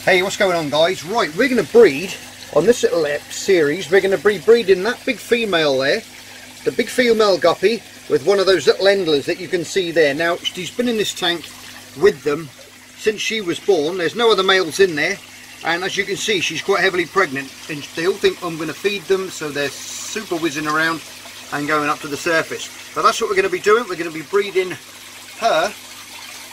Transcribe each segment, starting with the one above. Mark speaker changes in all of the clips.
Speaker 1: Hey, what's going on, guys? Right, we're going to breed on this little series. We're going to be breeding that big female there, the big female guppy, with one of those little endlers that you can see there. Now, she's been in this tank with them since she was born. There's no other males in there, and as you can see, she's quite heavily pregnant, and they all think I'm going to feed them, so they're super whizzing around and going up to the surface. But that's what we're going to be doing. We're going to be breeding her.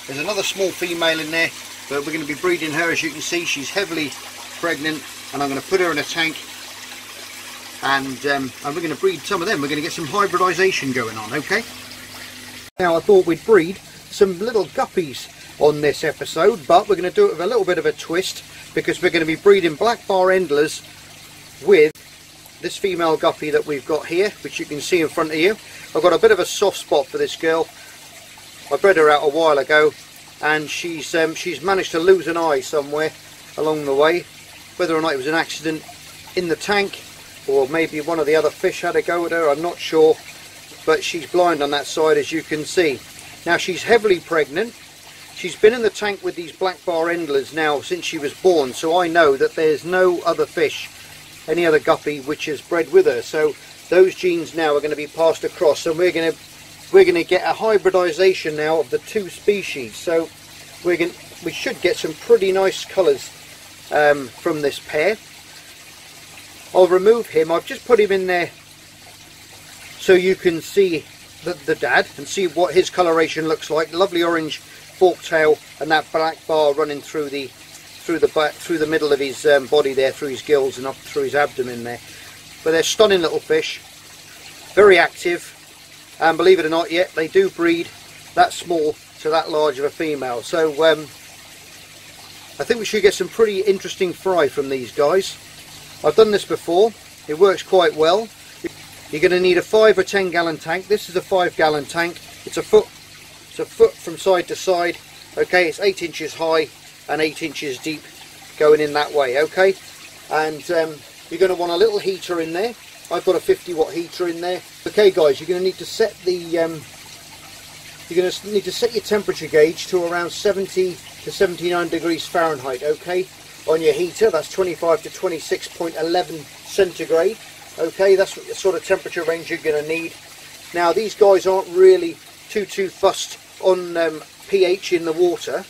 Speaker 1: There's another small female in there, but we're going to be breeding her. As you can see, she's heavily pregnant, and I'm going to put her in a tank, and we're going to breed some of them. We're going to get some hybridization going on, okay? Now, I thought we'd breed some little guppies on this episode, but we're going to do it with a little bit of a twist, because we're going to be breeding black bar endlers with this female guppy that we've got here, which you can see in front of you. I've got a bit of a soft spot for this girl. I bred her out a while ago, and she's managed to lose an eye somewhere along the way. Whether or not it was an accident in the tank, or maybe one of the other fish had a go at her, I'm not sure, but she's blind on that side, as you can see. Now, she's heavily pregnant. She's been in the tank with these black bar endlers now since she was born, so I know that there's no other fish, any other guppy, which has bred with her. So those genes now are going to be passed across, and we're going to get a hybridization now of the two species. So we should get some pretty nice colours from this pair. I'll remove him. I've just put him in there so you can see the dad and see what his coloration looks like. Lovely orange fork tail, and that black bar running through the middle of his body there, through his gills and up through his abdomen there. But they're stunning little fish, very active, and believe it or not, yet they do breed that small to that large of a female. So I think we should get some pretty interesting fry from these guys. I've done this before. It works quite well. You're going to need a 5 or 10 gallon tank. This is a 5 gallon tank. It's a foot from side to side. Okay, it's 8 inches high and 8 inches deep going in that way. Okay, and you're going to want a little heater in there. I've got a 50 watt heater in there. Okay, guys, you're going to need to set your temperature gauge to around 70 to 79 degrees Fahrenheit. Okay, on your heater. That's 25 to 26.11 centigrade. Okay, that's what the sort of temperature range you're going to need. Now, these guys aren't really too fussed on pH in the water,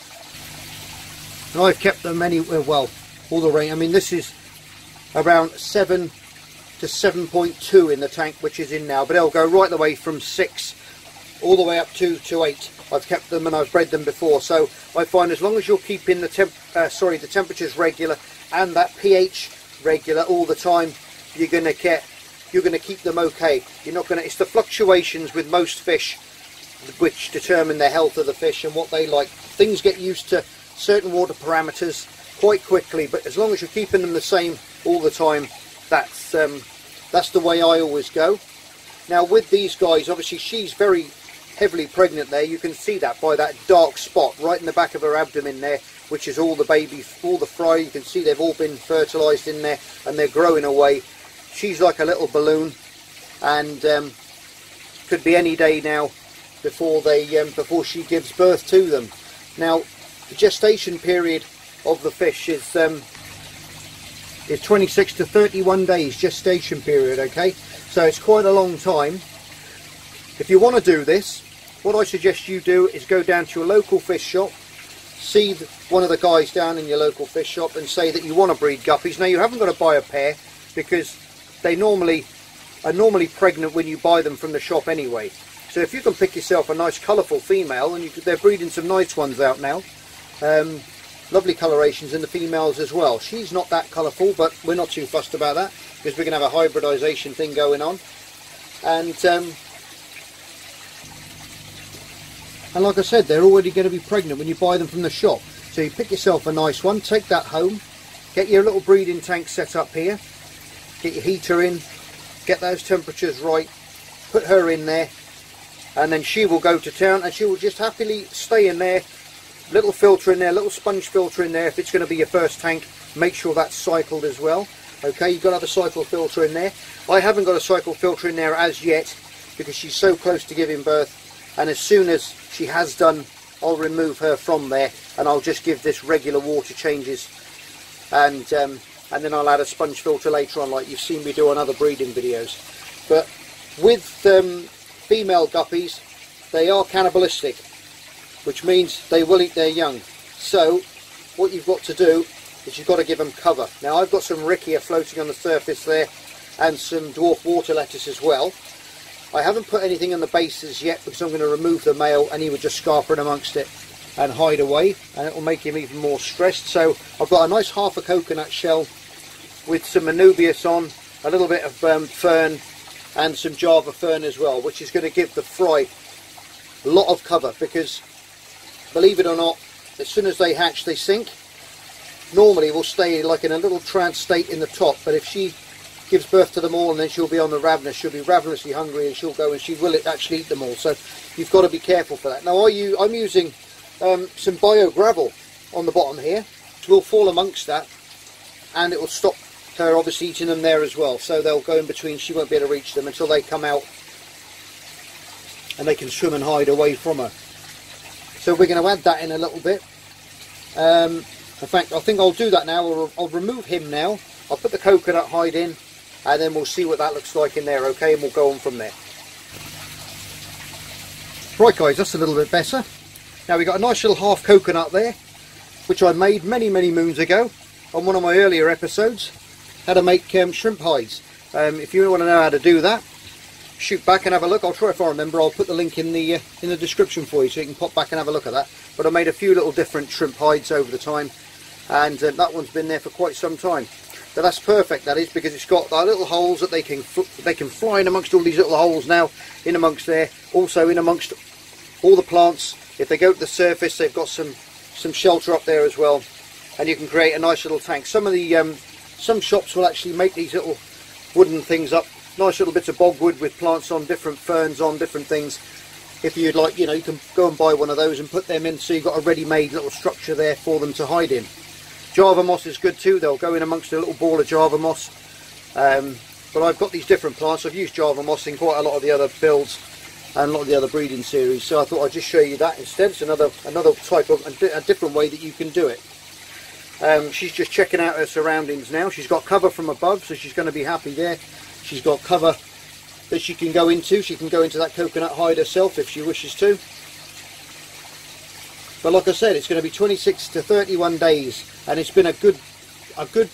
Speaker 1: and I've kept them anywhere, well, all the range. I mean, this is around 7 to 7.2 in the tank, which is in now, but they'll go right the way from 6 all the way up to 8. I've kept them and I've bred them before, so I find as long as you're keeping the temperatures regular and that pH regular all the time, you're going to keep them okay. You're not going to. It's the fluctuations with most fish which determine the health of the fish and what they like. Things get used to certain water parameters quite quickly, but as long as you're keeping them the same all the time, that's the way I always go. Now, with these guys, obviously she's very heavily pregnant there. You can see that by that dark spot right in the back of her abdomen there, which is all the fry. You can see they've all been fertilized in there and they're growing away. She's like a little balloon, and could be any day now before she gives birth to them. Now, the gestation period of the fish is 26 to 31 days gestation period. Okay, so it's quite a long time. If you want to do this, what I suggest you do is go down to your local fish shop, see one of the guys down in your local fish shop and say that you want to breed guppies. Now, you haven't got to buy a pair, because they are normally pregnant when you buy them from the shop anyway. So if you can pick yourself a nice colourful female, and they're breeding some nice ones out now, lovely colorations in the females as well. She's not that colourful, but we're not too fussed about that, because we're going to have a hybridization thing going on. And like I said, they're already going to be pregnant when you buy them from the shop. So you pick yourself a nice one, take that home, get your little breeding tank set up here, get your heater in, get those temperatures right, put her in there, and then she will go to town, and she will just happily stay in there. Little filter in there, little sponge filter in there. If it's going to be your first tank, make sure that's cycled as well. Okay, you've got to have a cycle filter in there. I haven't got a cycle filter in there as yet, because she's so close to giving birth, and as soon as she has done, I'll remove her from there, and I'll just give this regular water changes and then I'll add a sponge filter later on, like you've seen me do on other breeding videos. But with female guppies, they are cannibalistic, which means they will eat their young. So what you've got to do is you've got to give them cover. Now I've got some rickia floating on the surface there, and some dwarf water lettuce as well. I haven't put anything on the bases yet because I'm going to remove the male and he would just scarper in amongst it and hide away, and it will make him even more stressed. So I've got a nice half a coconut shell with some anubias on, a little bit of fern and some Java fern as well, which is going to give the fry a lot of cover, because believe it or not, as soon as they hatch they sink. Normally we'll stay like in a little trance state in the top, but if she gives birth to them all and then she'll be on the ravenous, she'll be ravenously hungry, and she'll go and she will actually eat them all. So you've got to be careful for that. Now I'm using some bio gravel on the bottom here, which will fall amongst that, and it will stop her obviously eating them there as well. So they'll go in between, she won't be able to reach them until they come out and they can swim and hide away from her. So we're going to add that in a little bit. In fact, I think I'll do that now. I'll remove him now. I'll put the coconut hide in, and then we'll see what that looks like in there, okay, and we'll go on from there. Right guys, that's a little bit better. Now we've got a nice little half coconut there, which I made many moons ago on one of my earlier episodes, how to make shrimp hides. If you want to know how to do that, shoot back and have a look. I'll try if I remember. I'll put the link in the description for you so you can pop back and have a look at that. But I made a few little different shrimp hides over the time, and that one's been there for quite some time. But that's perfect, that is, because it's got our little holes that they can fly in amongst all these little holes now, in amongst there, also in amongst all the plants. If they go to the surface, they've got some shelter up there as well, and you can create a nice little tank. Some of the some shops will actually make these little wooden things up, nice little bits of bogwood with plants on, different ferns on, different things. If you'd like, you know, you can go and buy one of those and put them in, so you've got a ready-made little structure there for them to hide in. Java moss is good too. They'll go in amongst a little ball of Java moss. But I've got these different plants. I've used Java moss in quite a lot of the other builds and a lot of the other breeding series, so I thought I'd just show you that instead. It's another type of a different way that you can do it. She's just checking out her surroundings now. She's got cover from above, so she's going to be happy there. She's got cover that she can go into. She can go into that coconut hide herself if she wishes to. But like I said, it's going to be 26 to 31 days, and it's been a good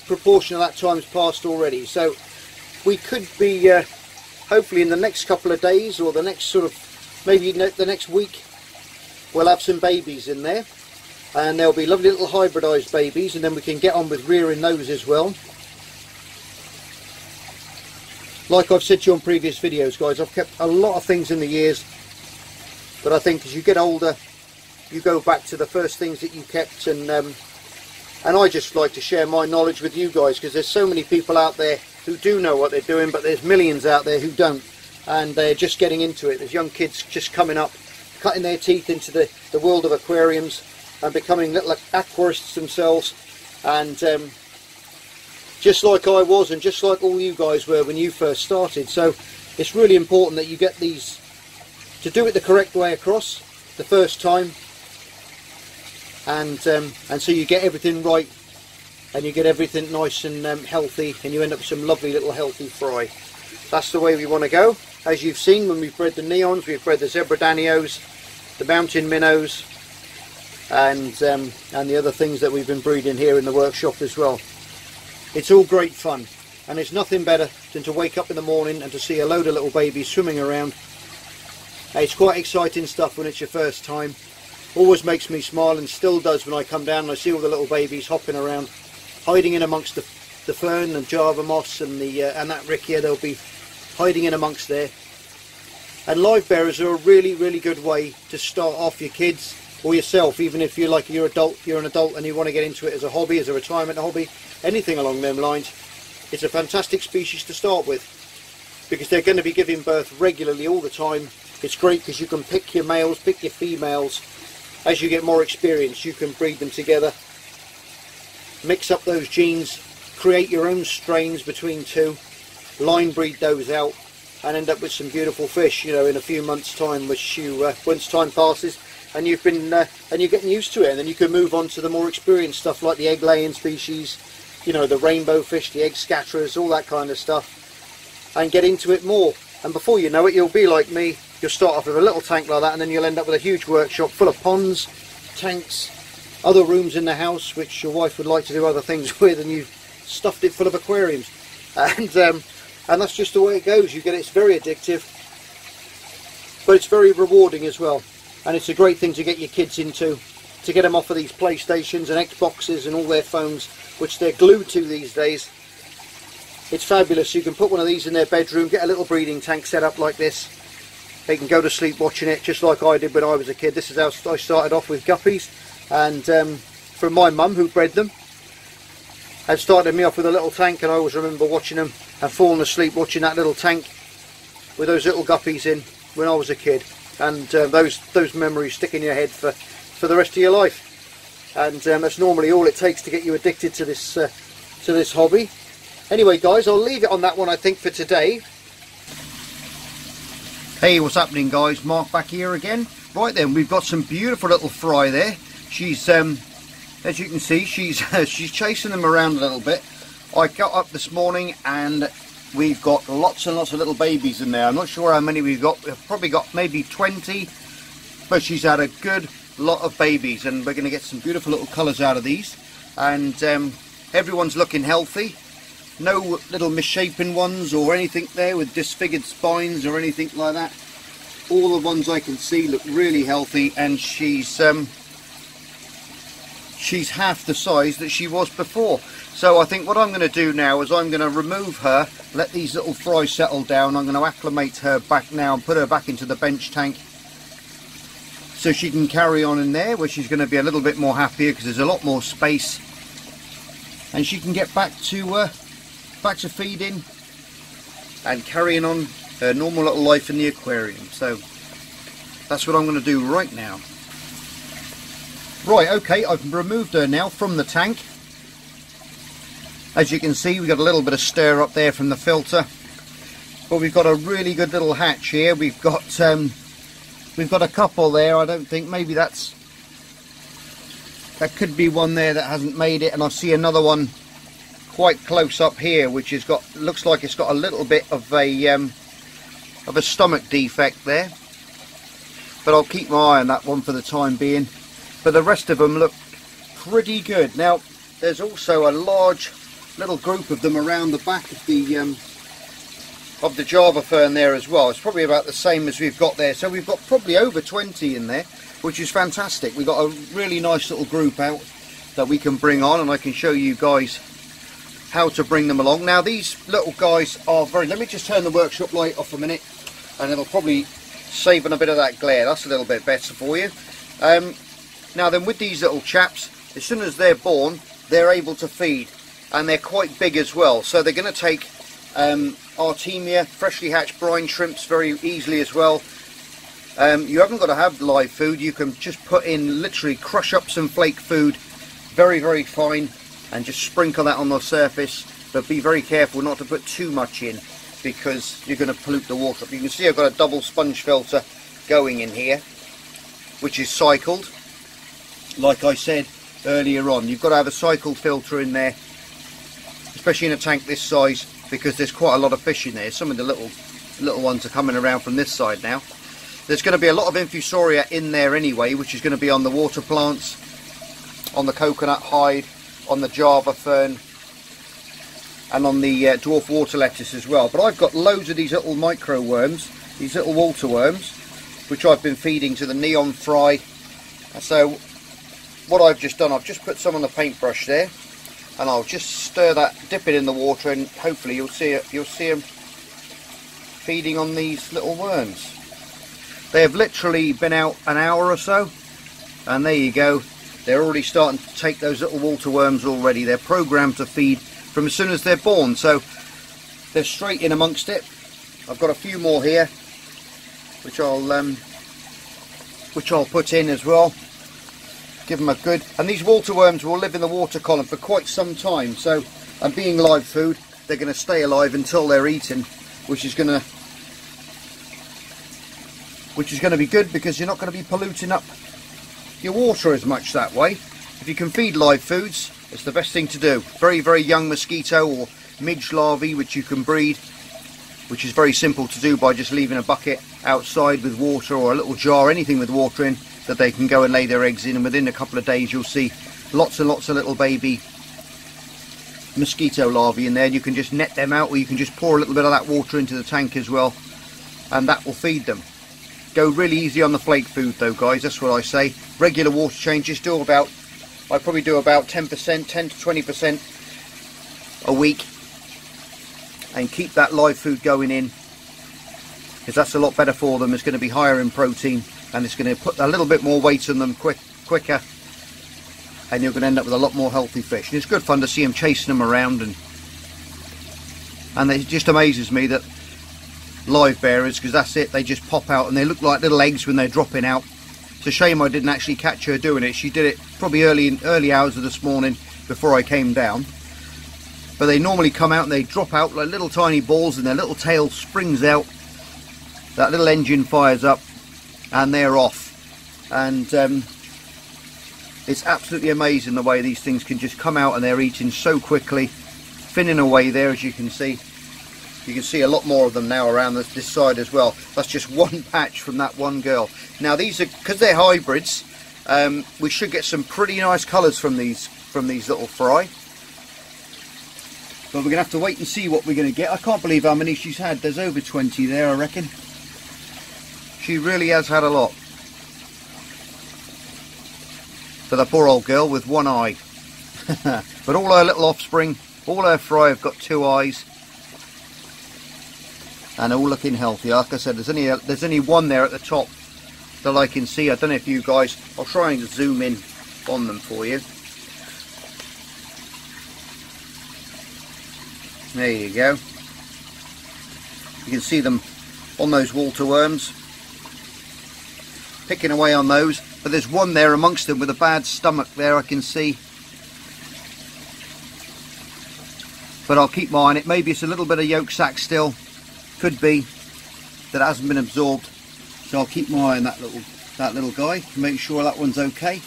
Speaker 1: proportion of that time's passed already. So we could be hopefully in the next couple of days, or the next sort of maybe the next week, we'll have some babies in there, and there'll be lovely little hybridized babies, and then we can get on with rearing those as well. Like I've said to you on previous videos, guys, I've kept a lot of things in the years, but I think as you get older, you go back to the first things that you kept, and I just like to share my knowledge with you guys, because there's so many people out there who do know what they're doing, but there's millions out there who don't, and they're just getting into it. There's young kids just coming up, cutting their teeth into the world of aquariums and becoming little aquarists themselves, and just like I was, and just like all you guys were when you first started. So it's really important that you get these, to do it the correct way across the first time, and so you get everything right, and you get everything nice and healthy, and you end up with some lovely little healthy fry. That's the way we want to go. As you've seen, when we've bred the neons, we've bred the zebra danios, the mountain minnows, and the other things that we've been breeding here in the workshop as well. It's all great fun, and it's nothing better than to wake up in the morning and to see a load of little babies swimming around. It's quite exciting stuff when it's your first time. Always makes me smile, and still does when I come down and I see all the little babies hopping around, hiding in amongst the fern and Java moss and that rickia. They'll be hiding in amongst there. And live bearers are a really good way to start off your kids or yourself, even if you're an adult and you want to get into it as a hobby, as a retirement hobby, anything along them lines. It's a fantastic species to start with, because they're going to be giving birth regularly all the time. It's great because you can pick your males, pick your females. As you get more experience, you can breed them together, mix up those genes, create your own strains between two, line breed those out, and end up with some beautiful fish, you know, in a few months' time, which you once time passes and and you're getting used to it, and then you can move on to the more experienced stuff like the egg laying species, you know, the rainbow fish, the egg scatterers, all that kind of stuff, and get into it more. And before you know it, you'll be like me. You'll start off with a little tank like that, and then you'll end up with a huge workshop full of ponds, tanks, other rooms in the house which your wife would like to do other things with, and you've stuffed it full of aquariums. And that's just the way it goes. You get it's very addictive, but it's very rewarding as well. And it's a great thing to get your kids into, to get them off of these PlayStations and Xboxes and all their phones, which they're glued to these days. It's fabulous. You can put one of these in their bedroom, get a little breeding tank set up like this. They can go to sleep watching it, just like I did when I was a kid. This is how I started off with Guppies, and from my mum, who bred them, had started me off with a little tank, and I always remember watching them and falling asleep watching that little tank with those little Guppies in when I was a kid. And those memories stick in your head for the rest of your life. And that's normally all it takes to get you addicted to this hobby. Anyway guys, I'll leave it on that one I think for today. Hey, what's happening guys? Mark back here again. Right then, we've got some beautiful little fry there. She's as you can see, she's chasing them around a little bit. I got up this morning and we've got lots and lots of little babies in there. I'm not sure how many we've got. We've probably got maybe 20, but she's had a good lot of babies, and we're going to get some beautiful little colours out of these. And everyone's looking healthy. No little misshapen ones or anything there with disfigured spines or anything like that. All the ones I can see look really healthy, and she's half the size that she was before. So I think what I'm going to do now is I'm going to remove her, let these little fry settle down. I'm going to acclimate her back now and put her back into the bench tank so she can carry on in there, where she's going to be a little bit more happier because there's a lot more space, and she can get back to feeding and carrying on her normal little life in the aquarium. So that's what I'm going to do right now. Right, okay, I've removed her now from the tank. As you can see, we've got a little bit of stir up there from the filter, but we've got a really good little hatch here. We've got a couple there. I don't think, maybe that could be one there that hasn't made it, and I see another one quite close up here which has got, looks like it's got a little bit of a stomach defect there, but I'll keep my eye on that one for the time being. But the rest of them look pretty good. Now there's also a large little group of them around the back of the Java fern there as well. It's probably about the same as we've got there, so we've got probably over 20 in there, which is fantastic. We've got a really nice little group out that we can bring on, and I can show you guys how to bring them along. Now these little guys are very, let me just turn the workshop light off a minute, and it'll probably save on a bit of that glare. That's a little bit better for you. Now then, with these little chaps, as soon as they're born, they're able to feed, and they're quite big as well. So they're going to take Artemia, freshly hatched brine shrimps very easily as well. You haven't got to have live food. You can just put in, literally crush up some flake food very, very fine, and just sprinkle that on the surface. But be very careful not to put too much in, because you're going to pollute the water. You can see I've got a double sponge filter going in here, which is cycled. Like I said earlier on, you've got to have a cycled filter in there, especially in a tank this size, because there's quite a lot of fish in there. Some of the little ones are coming around from this side now. There's going to be a lot of infusoria in there anyway, which is going to be on the water plants, on the coconut hide, on the Java fern, and on the dwarf water lettuce as well. But I've got loads of these little micro worms, these little water worms, which I've been feeding to the neon fry. So what I've just done, I've just put some on the paintbrush there, and I'll just stir that, dip it in the water, and hopefully you'll see them feeding on these little worms. They have literally been out an hour or so, and there you go. They're already starting to take those little water worms already. They're programmed to feed from as soon as they're born, so they're straight in amongst it. I've got a few more here, which I'll put in as well. Give them a good, and these water worms will live in the water column for quite some time. So, and being live food, they're going to stay alive until they're eaten, which is going to be good, because you're not going to be polluting up your water as much that way. If you can feed live foods, It's the best thing to do. Very, very young mosquito or midge larvae, which you can breed, which is very simple to do by just leaving a bucket outside with water, or a little jar, anything with water in, that they can go and lay their eggs in, and within a couple of days you'll see lots and lots of little baby mosquito larvae in there. You can just net them out, or you can just pour a little bit of that water into the tank as well, and that will feed them. Go really easy on the flake food though, guys, that's what I say. Regular water changes, I probably do about 10%, 10 to 20% a week, and keep that live food going in, because that's a lot better for them. It's going to be higher in protein, and it's going to put a little bit more weight on them quicker, and you're going to end up with a lot more healthy fish. And it's good fun to see them chasing them around, and it just amazes me that live bearers, because that's it, they just pop out and they look like little eggs when they're dropping out. It's a shame I didn't actually catch her doing it. She did it probably early hours of this morning before I came down. But they normally come out and they drop out like little tiny balls, and their little tail springs out, that little engine fires up, and they're off. And it's absolutely amazing the way these things can just come out, and they're eating so quickly, finning away there, as you can see. You can see a lot more of them now around this side as well. That's just one patch from that one girl. Now these are, because they're hybrids, we should get some pretty nice colours from these little fry. But we're going to have to wait and see what we're going to get. I can't believe how many she's had. There's over 20 there, I reckon. She really has had a lot. For the poor old girl with one eye. But all her little offspring, all her fry have got 2 eyes. And all looking healthy. Like I said, there's only one there at the top that I can see. I don't know if you guys, I'll try and zoom in on them for you. There you go. You can see them on those water worms, picking away on those. But there's one there amongst them with a bad stomach there, I can see. But I'll keep my eye on it. Maybe it's a little bit of yolk sac still. Could be that it hasn't been absorbed, so I'll keep my eye on that little guy to make sure that one's okay.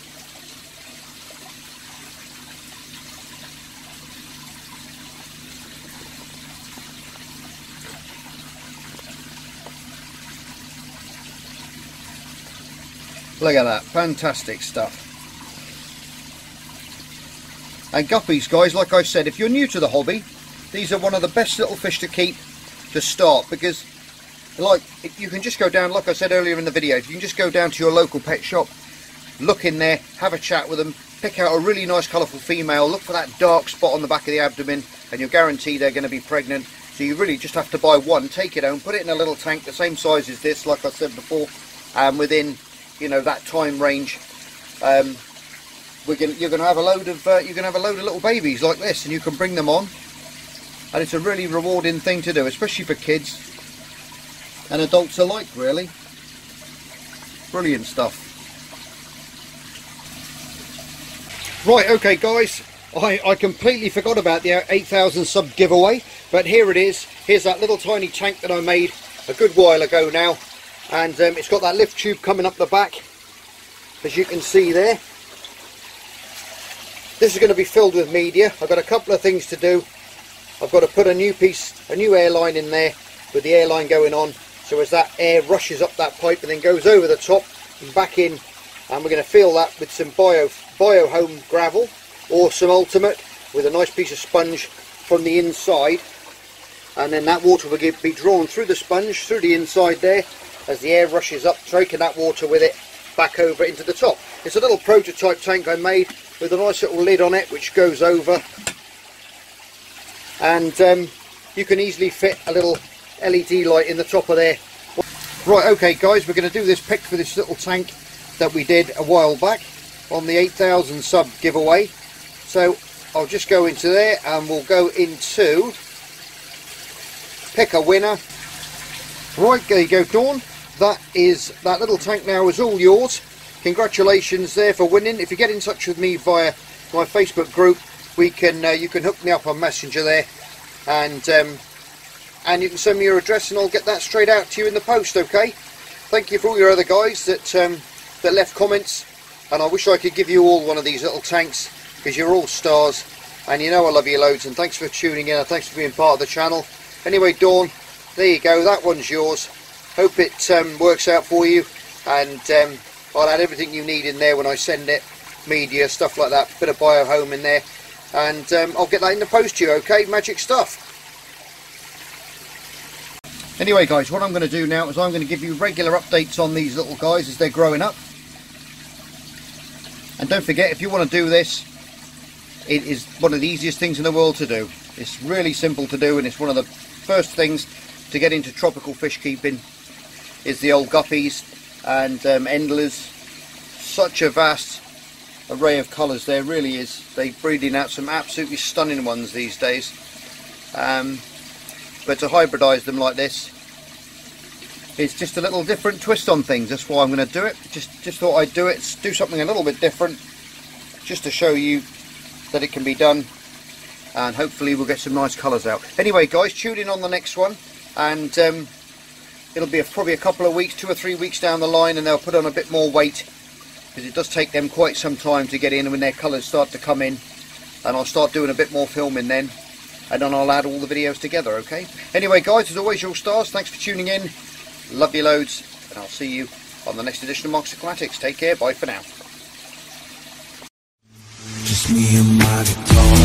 Speaker 1: Look at that, fantastic stuff. And guppies, guys, like I said, if you're new to the hobby, these are one of the best little fish to keep to start, because like you can just go down, like I said earlier in the video, you can just go down to your local pet shop, look in there, have a chat with them, pick out a really nice colourful female, look for that dark spot on the back of the abdomen, and you're guaranteed they're going to be pregnant. So you really just have to buy one, take it home, put it in a little tank the same size as this, like I said before, and within, you know, that time range, you're going to have a load of little babies like this, and you can bring them on. And it's a really rewarding thing to do, especially for kids and adults alike, really. Brilliant stuff. Right, okay guys, I completely forgot about the 8,000 sub giveaway, but here it is. Here's that little tiny tank that I made a good while ago now, and it's got that lift tube coming up the back, as you can see there. This is going to be filled with media. I've got a couple of things to do. I've got to put a new airline in there with the airline going on, so as that air rushes up that pipe and then goes over the top and back in, and we're going to fill that with some bio home gravel or some ultimate with a nice piece of sponge from the inside, and then that water will be drawn through the sponge, through the inside there, as the air rushes up, taking that water with it back over into the top. It's a little prototype tank I made with a nice little lid on it which goes over, and you can easily fit a little LED light in the top of there. Right, okay guys, we're going to do this pick for this little tank that we did a while back on the 8,000 sub giveaway. So I'll just go into there and we'll go into pick a winner. Right, there you go, Dawn. That little tank now is all yours. Congratulations there for winning. If you get in touch with me via my Facebook group, you can hook me up on Messenger there, and you can send me your address and I'll get that straight out to you in the post. Okay, thank you for all your other guys that left comments, and I wish I could give you all one of these little tanks, because you're all stars, and you know I love you loads, and thanks for tuning in, and thanks for being part of the channel. Anyway, Dawn, there you go, that one's yours. Hope it works out for you, and I'll add everything you need in there when I send it, media, stuff like that, bit of bio home in there, and I'll get that in the post to you, okay? Magic stuff. Anyway guys, what I'm going to do now is I'm going to give you regular updates on these little guys as they're growing up. And don't forget, if you want to do this, it is one of the easiest things in the world to do. It's really simple to do, and it's one of the first things to get into tropical fish keeping is the old Guppies and Endlers. Such a vast array of colours there, really is. They're breeding out some absolutely stunning ones these days. But to hybridise them like this, it's just a little different twist on things. That's why I'm going to do it. Just thought I'd do something a little bit different, just to show you that it can be done, and hopefully we'll get some nice colours out. Anyway guys, tune in on the next one, and it'll be probably a couple of weeks, 2 or 3 weeks down the line, and they'll put on a bit more weight, because it does take them quite some time to get in when their colours start to come in, and I'll start doing a bit more filming then, and then I'll add all the videos together, okay? Anyway guys, as always, your stars, thanks for tuning in, love you loads, and I'll see you on the next edition of Marks Aquatics. Take care, bye for now.
Speaker 2: Just me and my guitar.